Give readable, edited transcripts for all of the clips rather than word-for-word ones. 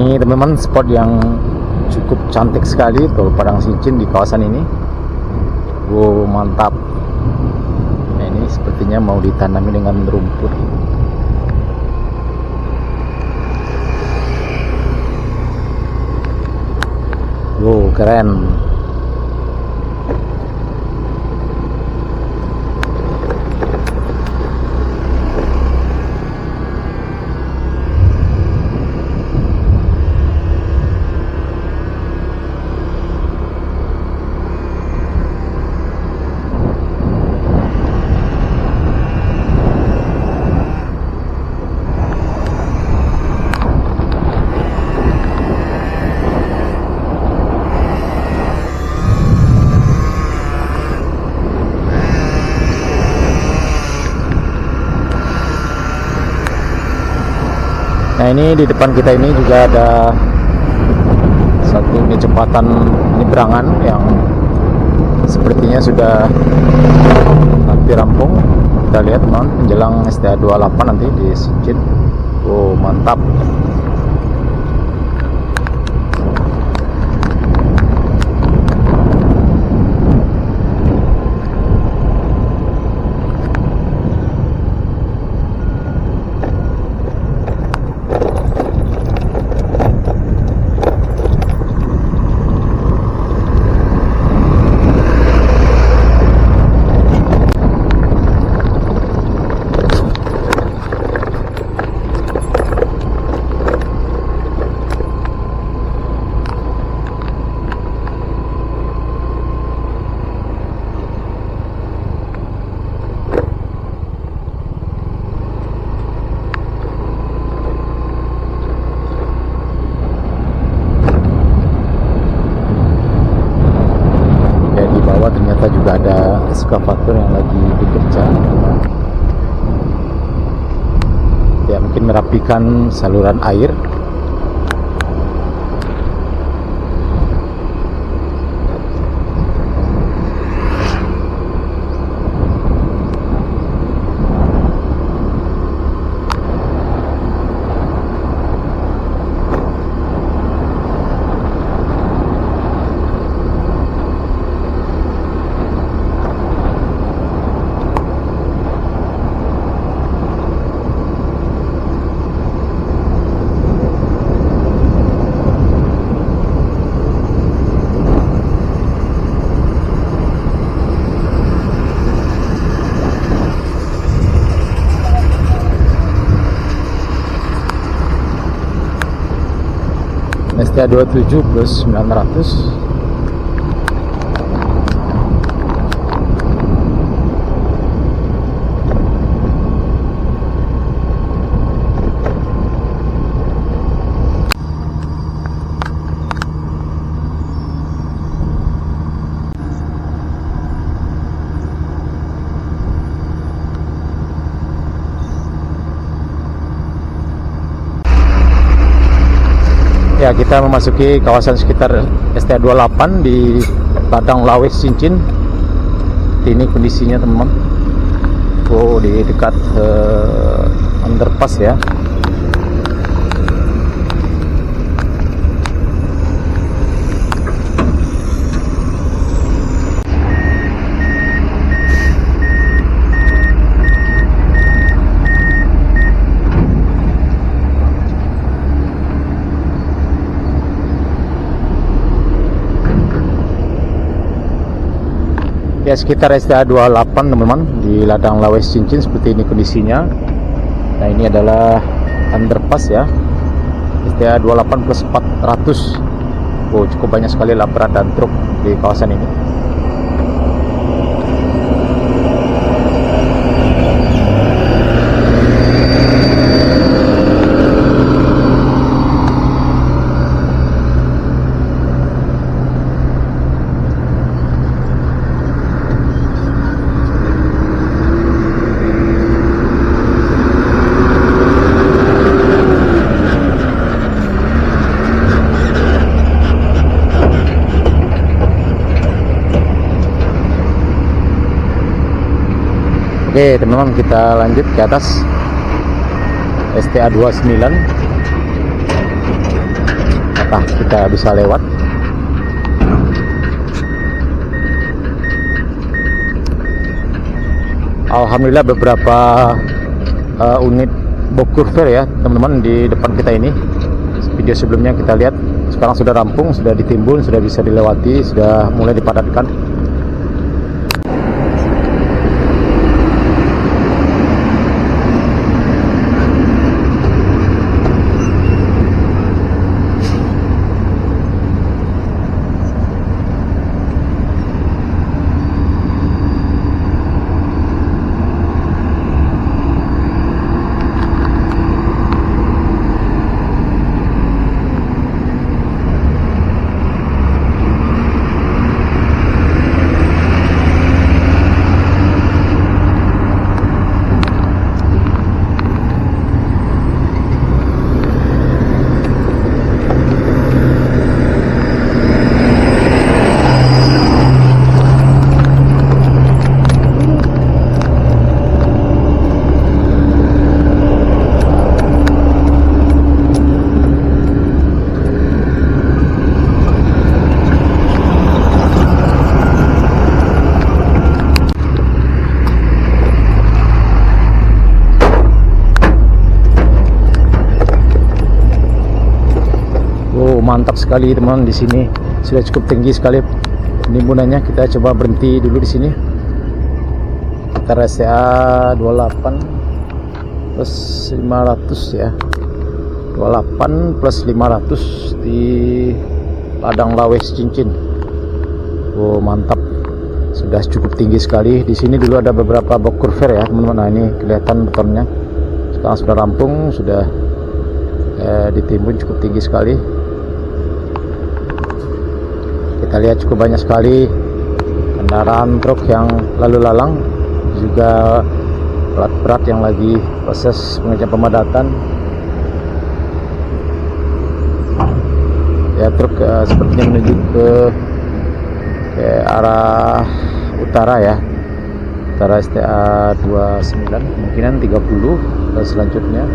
Ini teman-teman spot yang cukup cantik sekali, Tol Padang Sincin di kawasan ini. Wow, mantap. Nah, ini sepertinya mau ditanami dengan rumput. Wow, keren. Nah, ini di depan kita ini juga ada satu kecepatan penyeberangan yang sepertinya sudah hampir rampung. Kita lihat teman, menjelang STA 28 nanti di Sincin. Oh, mantap. Ternyata juga ada eskavator yang lagi bekerja ya, mungkin merapikan saluran air. STA 27 plus 900. Ya, kita memasuki kawasan sekitar STA 28 di Ladang Lawes Sincin. Ini kondisinya teman-teman. Oh, di dekat underpass ya. Ya, sekitar STA 28 teman-teman di Ladang Lawes Sincin, seperti ini kondisinya. Nah, ini adalah underpass ya, STA 28 plus 400. Oh, cukup banyak sekali berat dan truk di kawasan ini. Oke teman-teman, kita lanjut ke atas STA 29. apakah kita bisa lewat. Alhamdulillah beberapa unit box cover ya teman-teman di depan kita ini. Video sebelumnya kita lihat, sekarang sudah rampung, sudah ditimbun, sudah bisa dilewati, sudah mulai dipadatkan. Mantap sekali teman, di sini sudah cukup tinggi sekali penimbunan-nya. Kita coba berhenti dulu di sini. Kita RSTA 28 plus 500 ya, 28 plus 500 di Ladang Lawes Cincin. Oh mantap, sudah cukup tinggi sekali. Di sini dulu ada beberapa box cover ya teman-teman. Nah ini kelihatan betonnya sekarang sudah rampung, sudah ditimbun cukup tinggi sekali. Kita lihat cukup banyak sekali kendaraan truk yang lalu lalang, juga alat berat yang lagi proses pengerjaan pemadatan. Ya truk sepertinya menuju ke arah utara ya, utara STA 29, kemungkinan 30 dan selanjutnya.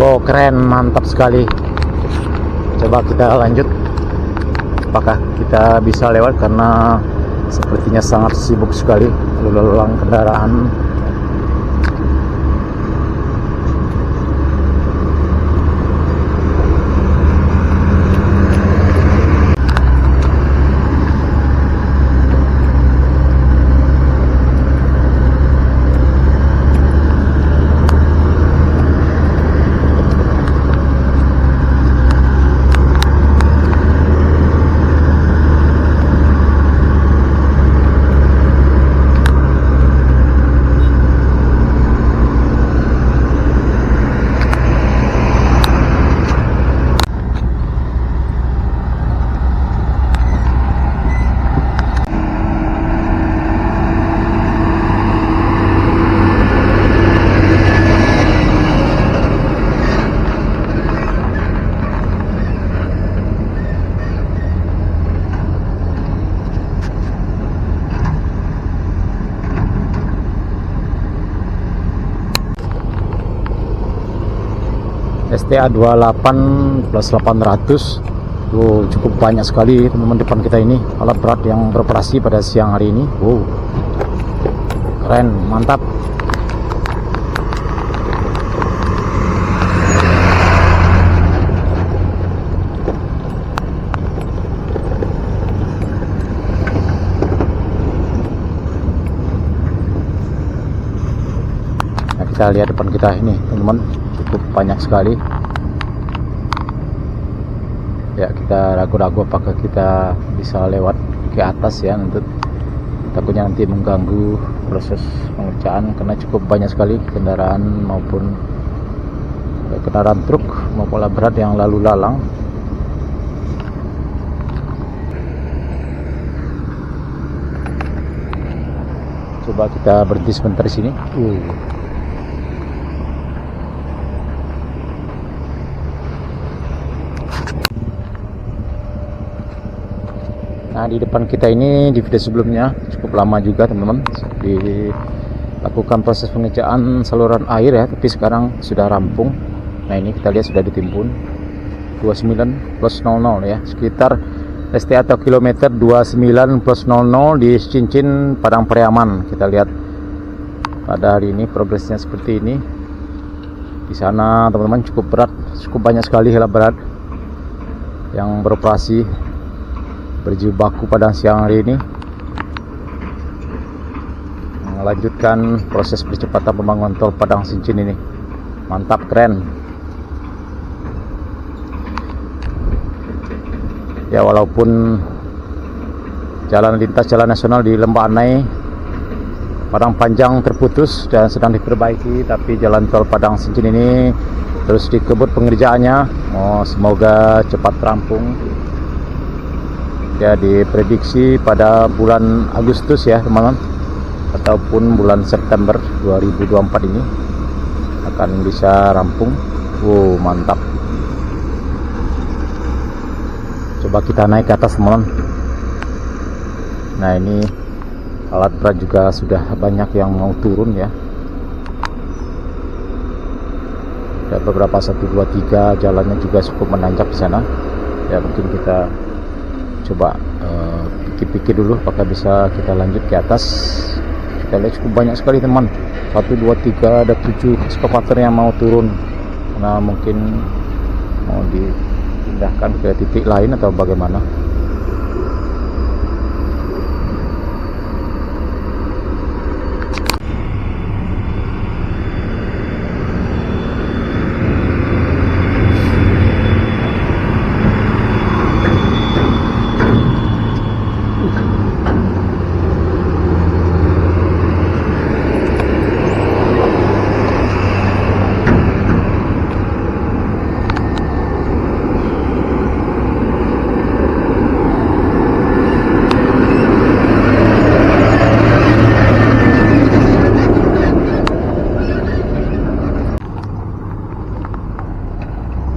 Wow keren, mantap sekali. Coba kita lanjut, apakah kita bisa lewat, karena sepertinya sangat sibuk sekali lalu lalang kendaraan. STA 28 plus 800. Wow, cukup banyak sekali teman-teman depan kita ini alat berat yang beroperasi pada siang hari ini. Wow, keren, mantap. Nah, kita lihat depan kita ini teman-teman, cukup banyak sekali ya. Kita ragu-ragu apakah kita bisa lewat ke atas ya untuk takutnya nanti mengganggu proses pengerjaan karena cukup banyak sekali kendaraan maupun kendaraan truk maupun alat berat yang lalu lalang. Coba kita berhenti sebentar di sini. Nah, di depan kita ini di video sebelumnya cukup lama juga teman-teman dilakukan proses pengerjaan saluran air ya, tapi sekarang sudah rampung. Nah, ini kita lihat sudah ditimbun 29 plus 00 ya, sekitar ST atau kilometer 29 plus 00 di Cincin Padang Pariaman. Kita lihat pada hari ini progresnya seperti ini. Di sana teman-teman cukup berat, cukup banyak sekali alat berat yang beroperasi berjibaku pada siang hari ini, melanjutkan proses percepatan pembangunan tol Padang Cincin ini. Mantap, keren ya. Walaupun jalan lintas jalan nasional di Lembah Anai Padang Panjang terputus dan sedang diperbaiki, tapi jalan tol Padang Cincin ini terus dikebut pengerjaannya. Semoga cepat rampung ya, diprediksi pada bulan Agustus ya teman-teman, ataupun bulan September 2024 ini akan bisa rampung. Mantap. Coba kita naik ke atas teman-teman. Nah, ini alat berat juga sudah banyak yang mau turun ya. Ada beberapa 1, 2, 3 jalannya juga cukup menanjak di sana ya. Mungkin kita coba pikir-pikir dulu apakah bisa kita lanjut ke atas. Kita lihat cukup banyak sekali teman, 1, 2, 3 ada 7 ekskavator yang mau turun karena mungkin mau dipindahkan ke titik lain atau bagaimana.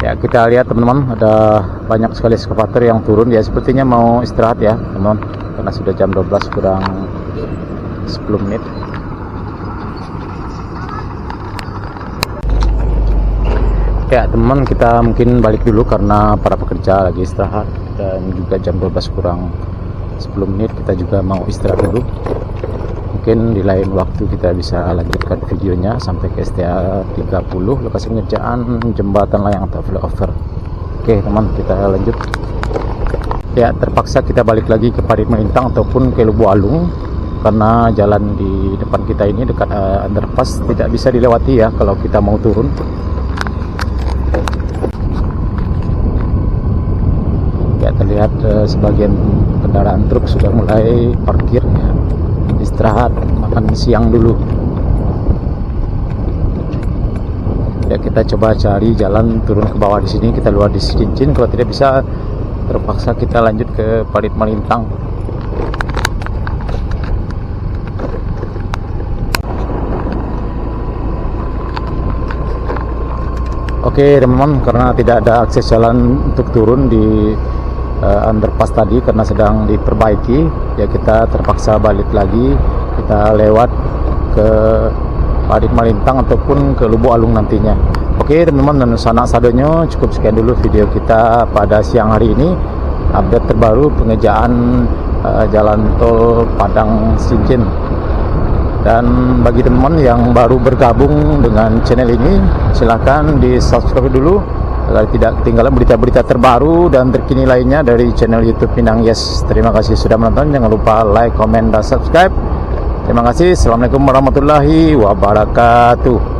Ya, kita lihat teman-teman, ada banyak sekali ekskavator yang turun ya. Sepertinya mau istirahat ya teman-teman, karena sudah jam 12 kurang 10 menit. Ya teman-teman, kita mungkin balik dulu karena para pekerja lagi istirahat, dan juga jam 12 kurang 10 menit kita juga mau istirahat dulu. Mungkin di lain waktu kita bisa lanjutkan videonya sampai ke STA 30, lokasi pengerjaan jembatan layang atau flyover. Oke teman, kita lanjut ya. Terpaksa kita balik lagi ke Parit Melintang ataupun ke Lubu Alung karena jalan di depan kita ini dekat underpass tidak bisa dilewati ya kalau kita mau turun. Ya, terlihat sebagian kendaraan truk sudah mulai parkir ya, istirahat makan siang dulu ya. Kita coba cari jalan turun ke bawah di sini, kita luar di Cincin. Kalau tidak bisa, terpaksa kita lanjut ke Parit Melintang. Oke teman-teman, karena tidak ada akses jalan untuk turun di underpass tadi karena sedang diperbaiki ya, kita terpaksa balik lagi. Kita lewat ke Parit Melintang ataupun ke Lubu Alung nantinya. Oke teman-teman, dan sanak sadonyo cukup sekian dulu video kita pada siang hari ini. Update terbaru pengerjaan jalan tol Padang Cincin. Dan bagi teman-teman yang baru bergabung dengan channel ini, silahkan di subscribe dulu agar tidak ketinggalan berita-berita terbaru dan terkini lainnya dari channel YouTube Minang Yes. Terima kasih sudah menonton. Jangan lupa like, comment, dan subscribe. Terima kasih. Assalamualaikum warahmatullahi wabarakatuh.